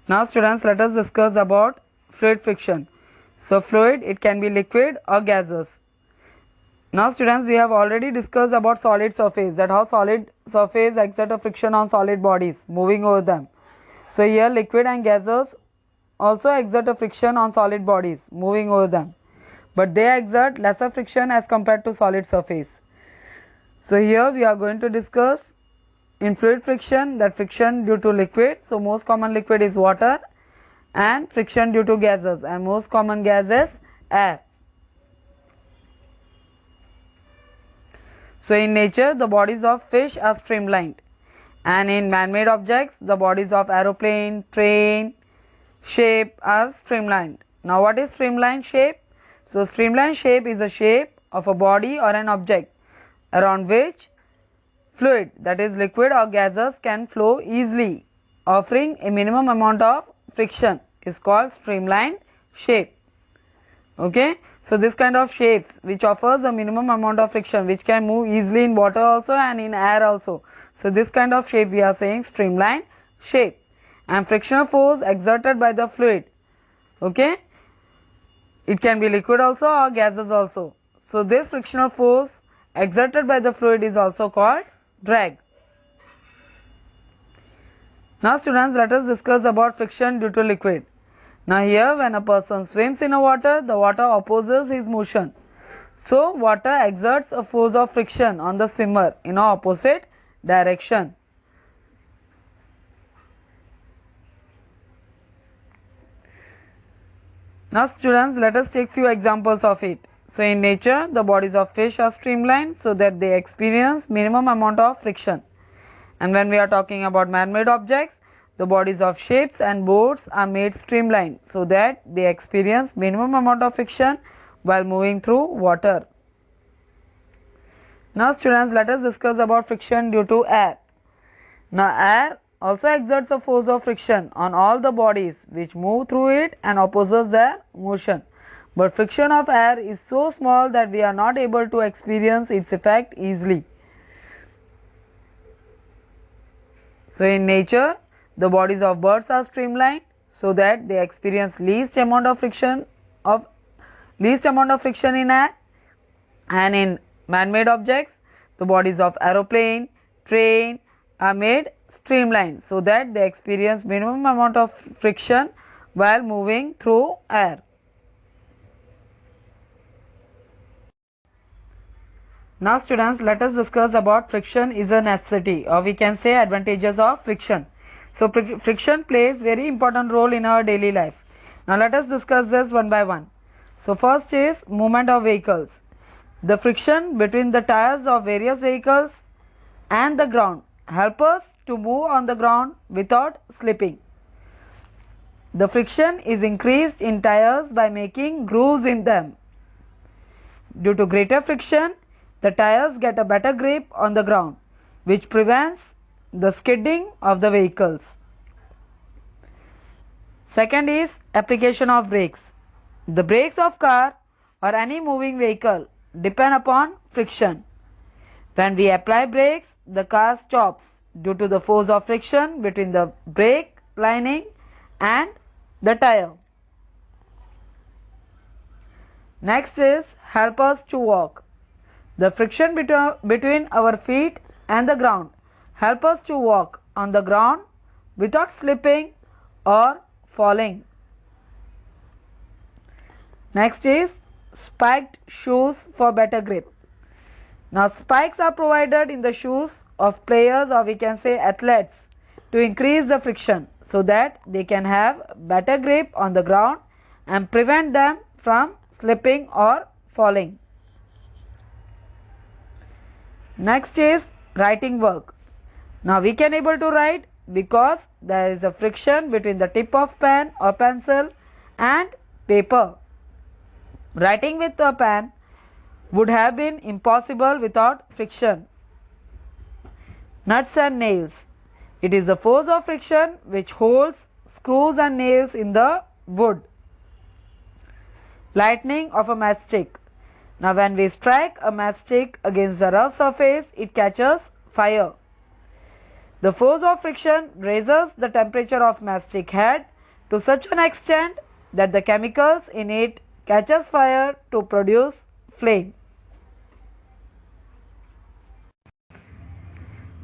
Now students, let us discuss about fluid friction. So fluid, it can be liquid or gases. Now students, we have already discussed about solid surface, that how solid surface exert a friction on solid bodies moving over them. So here liquid and gases also exert a friction on solid bodies moving over them, but they exert lesser friction as compared to solid surface. So here we are going to discuss in fluid friction, that friction due to liquid, so most common liquid is water, and friction due to gases, and most common gas is air. So in nature, the bodies of fish are streamlined, and in man-made objects, the bodies of aeroplane, train, shape are streamlined. Now what is streamlined shape? So streamlined shape is a shape of a body or an object around which fluid, that is liquid or gases, can flow easily, offering a minimum amount of friction, is called streamlined shape. Okay, so this kind of shapes which offers a minimum amount of friction, which can move easily in water also and in air also. So this kind of shape we are saying streamlined shape. And frictional force exerted by the fluid, okay, it can be liquid also or gases also. So this frictional force exerted by the fluid is also called drag. Now students, let us discuss about friction due to liquid. Now here, when a person swims in a water, the water opposes his motion. So water exerts a force of friction on the swimmer in an opposite direction. Now students, let us take few examples of it. So in nature, the bodies of fish are streamlined so that they experience minimum amount of friction. And when we are talking about man-made objects, the bodies of ships and boats are made streamlined so that they experience minimum amount of friction while moving through water. Now students, let us discuss about friction due to air. Now air also exerts a force of friction on all the bodies which move through it and opposes their motion. But friction of air is so small that we are not able to experience its effect easily. So in nature, the bodies of birds are streamlined so that they experience least amount of friction in air, and in man-made objects, the bodies of aeroplane, train are made streamlined so that they experience minimum amount of friction while moving through air. Now students, let us discuss about friction is a necessity, or we can say advantages of friction. So friction plays very important role in our daily life. Now let us discuss this one by one. So first is movement of vehicles. The friction between the tires of various vehicles and the ground help us to move on the ground without slipping. The friction is increased in tires by making grooves in them. Due to greater friction, the tires get a better grip on the ground, which prevents the skidding of the vehicles. Second is application of brakes. The brakes of car or any moving vehicle depend upon friction. When we apply brakes, the car stops due to the force of friction between the brake lining and the tire. Next is help us to walk. The friction between our feet and the ground help us to walk on the ground without slipping or falling. Next is spiked shoes for better grip. Now spikes are provided in the shoes of players, or we can say athletes, to increase the friction so that they can have better grip on the ground and prevent them from slipping or falling. Next is writing work. Now we can able to write because there is a friction between the tip of pen or pencil and paper. Writing with a pen would have been impossible without friction. Nuts and nails. It is the force of friction which holds screws and nails in the wood. Lightning of a matchstick. Now when we strike a matchstick against the rough surface, it catches fire. The force of friction raises the temperature of matchstick head to such an extent that the chemicals in it catches fire to produce flame.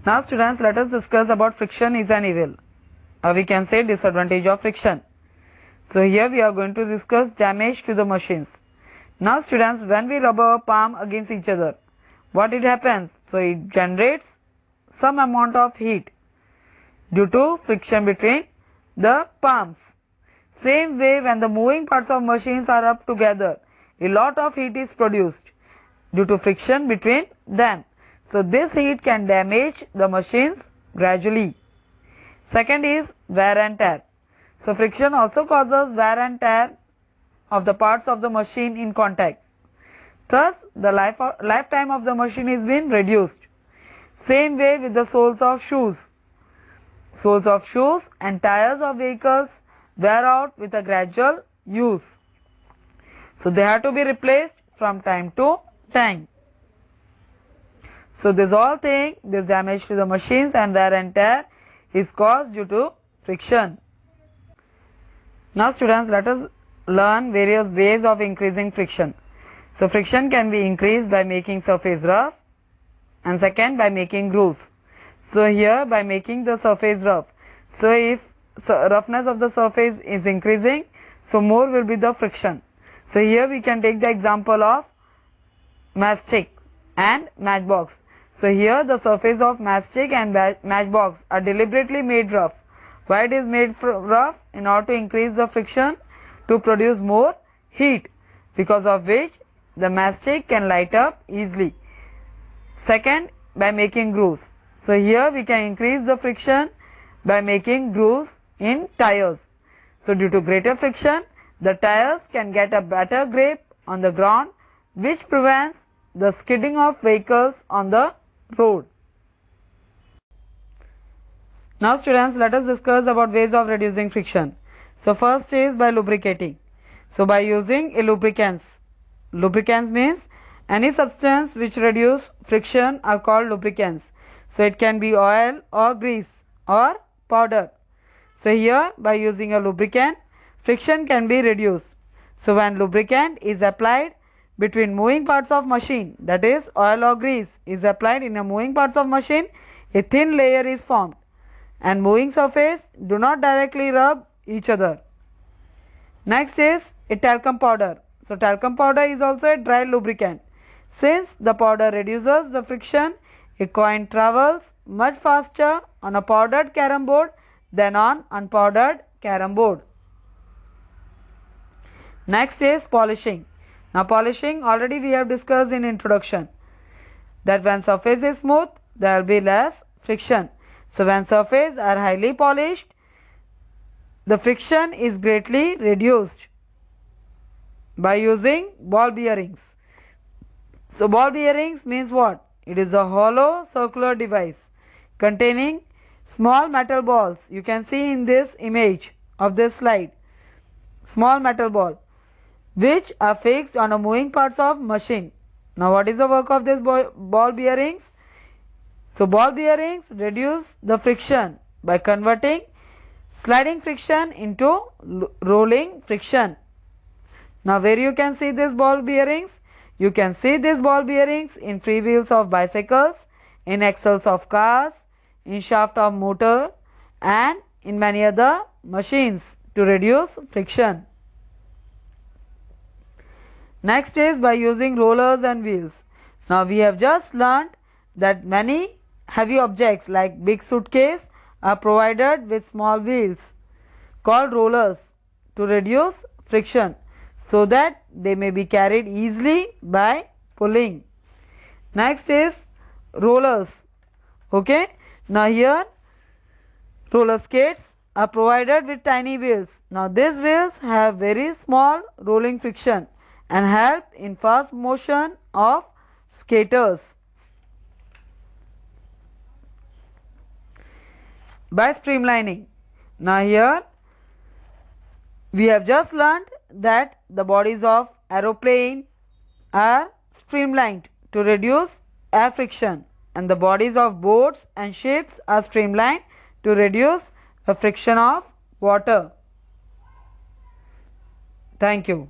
Now students, let us discuss about friction is an evil, or we can say disadvantage of friction. So here we are going to discuss damage to the machines. Now students, when we rub our palm against each other, what it happens? So it generates some amount of heat due to friction between the palms. Same way, when the moving parts of machines are rubbed together, a lot of heat is produced due to friction between them. So this heat can damage the machines gradually. Second is wear and tear. So friction also causes wear and tear of the parts of the machine in contact. Thus, the lifetime of the machine is being reduced. Same way with the soles of shoes. Soles of shoes and tires of vehicles wear out with a gradual use. So they have to be replaced from time to time. So this all thing, this damage to the machines and wear and tear is caused due to friction. Now students, let us learn various ways of increasing friction. So friction can be increased by making surface rough, and second by making grooves. So here by making the surface rough. So if roughness of the surface is increasing, so more will be the friction. So here we can take the example of matchstick and matchbox. So here the surface of matchstick and matchbox are deliberately made rough. Why it is made rough? In order to increase the friction to produce more heat, because of which the matchstick can light up easily. Second, by making grooves. So here we can increase the friction by making grooves in tires. So due to greater friction, the tires can get a better grip on the ground, which prevents the skidding of vehicles on the road. Now students, let us discuss about ways of reducing friction. So first is by lubricating. So by using a lubricants. Lubricants means any substance which reduce friction are called lubricants. So it can be oil or grease or powder. So here by using a lubricant, friction can be reduced. So when lubricant is applied between moving parts of machine, that is oil or grease is applied in a moving parts of machine, a thin layer is formed and moving surface do not directly rub each other. Next is a talcum powder. So talcum powder is also a dry lubricant. Since the powder reduces the friction, a coin travels much faster on a powdered carom board than on unpowdered carom board. Next is polishing. Now polishing already we have discussed in introduction that when surface is smooth, there will be less friction. So when surface are highly polished, the friction is greatly reduced by using ball bearings. So ball bearings means what? It is a hollow circular device containing small metal balls. You can see in this image of this slide, small metal ball which are fixed on a moving parts of machine. Now what is the work of this ball bearings? So ball bearings reduce the friction by converting sliding friction into rolling friction. Now where you can see these ball bearings? You can see these ball bearings in free wheels of bicycles, in axles of cars, in shaft of motor and in many other machines to reduce friction. Next is by using rollers and wheels. Now we have just learned that many heavy objects like big suitcase are provided with small wheels called rollers to reduce friction so that they may be carried easily by pulling. Next is rollers. Okay. Now here roller skates are provided with tiny wheels. Now these wheels have very small rolling friction and help in fast motion of skaters. By streamlining. Now here we have just learned that the bodies of aeroplane are streamlined to reduce air friction and the bodies of boats and ships are streamlined to reduce the friction of water. Thank you.